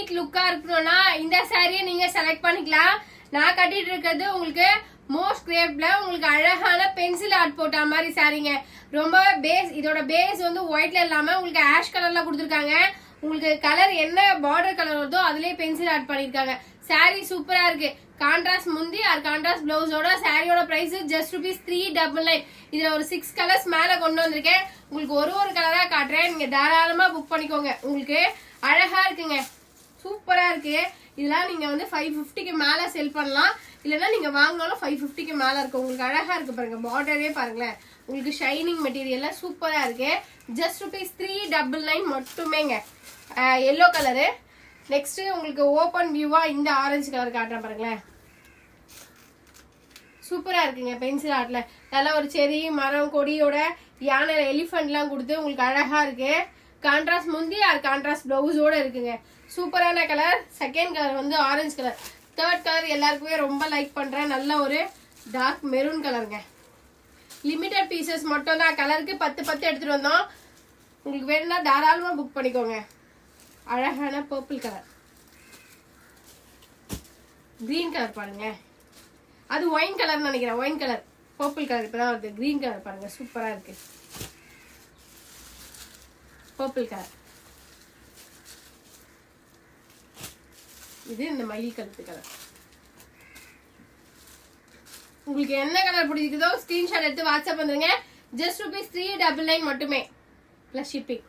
NEET லுக்கா இருக்கணும்னா இந்த சாரியை நீங்க செலக்ட் பண்ணிக்கலாம். நான் கட்டிட்டு இருக்கிறது உங்களுக்கு மோஸ்ட் கிரேப்ல உங்களுக்கு அழகான பென்சில் ஆர்ட் போட்ட மாதிரி சாரிங்க. ரொம்ப பேஸ், இதோட பேஸ் வந்து ஒயிட்ல இல்லாம உங்களுக்கு ஆஷ் கலர்ல கொடுத்துருக்காங்க. உங்களுக்கு கலர் என்ன பார்டர் கலர் வருதோ அதுலயே பென்சில் ஆர்ட் பண்ணிருக்காங்க. சாரி சூப்பரா இருக்கு. கான்ட்ராஸ்ட் முந்தி ஆர் கான்ட்ராஸ்ட் பிளவுஸோட சாரியோட பிரைஸ் ஜஸ்ட் ₹399. இதுல ஒரு 6 கலர்ஸ் மேல கொண்டு வந்திருக்கேன். உங்களுக்கு ஒரு கலரா காட்டுறேன். நீங்க தாராளமா புக் பண்ணிக்கோங்க. உங்களுக்கு அழகா இருக்குங்க, சூப்பரா இருக்கு. இதெல்லாம் நீங்க வந்து 550க்கு மேல செல் பண்ணலாம். இல்லைன்னா நீங்க வாங்கினாலும் 550க்கு மேல இருக்கு. உங்களுக்கு அழகா இருக்கு பாருங்க, பார்டரே பாருங்களேன். உங்களுக்கு ஷைனிங் மெட்டீரியல்ல சூப்பரா இருக்கு. ஜஸ்ட் ₹399 மட்டுமேங்க. Yellow colour. நெக்ஸ்ட் உங்களுக்கு ஓபன் வியூவா இந்த ஆரஞ்சு கலர் காட்டுறேன் பாருங்களேன். சூப்பரா இருக்குங்க. பென்சில் ஆர்ட்ல நல்லா ஒரு செரி மரம் கொடியோட யானை எலிஃபென்ட் எல்லாம் கொடுத்து உங்களுக்கு அழகா இருக்கு. கான்ட்ராஸ்ட் முந்தி ஆர் கான்ட்ராஸ்ட் பிளவுஸோட இருக்குங்க. சூப்பரான கலர். செகண்ட் கலர் வந்து ஆரஞ்சு கலர். தேர்ட் கலர் எல்லாருக்குமே ரொம்ப லைக் பண்றேன். நல்ல ஒரு டார்க் மெரூன் கலருங்க. லிமிடெட் பீசஸ் மட்டும் தான். கலருக்கு 10 எடுத்துட்டு வந்தோம். உங்களுக்கு வேணும்னா தாராளமா புக் பண்ணிக்கோங்க. அழகான பர்பிள் கலர், கிரீன் கலர் பாருங்க. அது ஒயின் கலர் நினைக்கிறேன். ஒயின் கலர், பர்பிள் கலர் இப்பதான் வருது. கிரீன் கலர் பாருங்க, சூப்பரா இருக்கு. பர்பிள் கலர், இது இந்த மயில் கலர் கலர். உங்களுக்கு என்ன கலர் பிடிக்குதோ ஸ்கிரீன்ஷாட் எடுத்து வாட்ஸ்அப் பண்ணுங்க. ஜஸ்ட் ₹399 மட்டுமே பிளஸ் ஷிப்பிங்.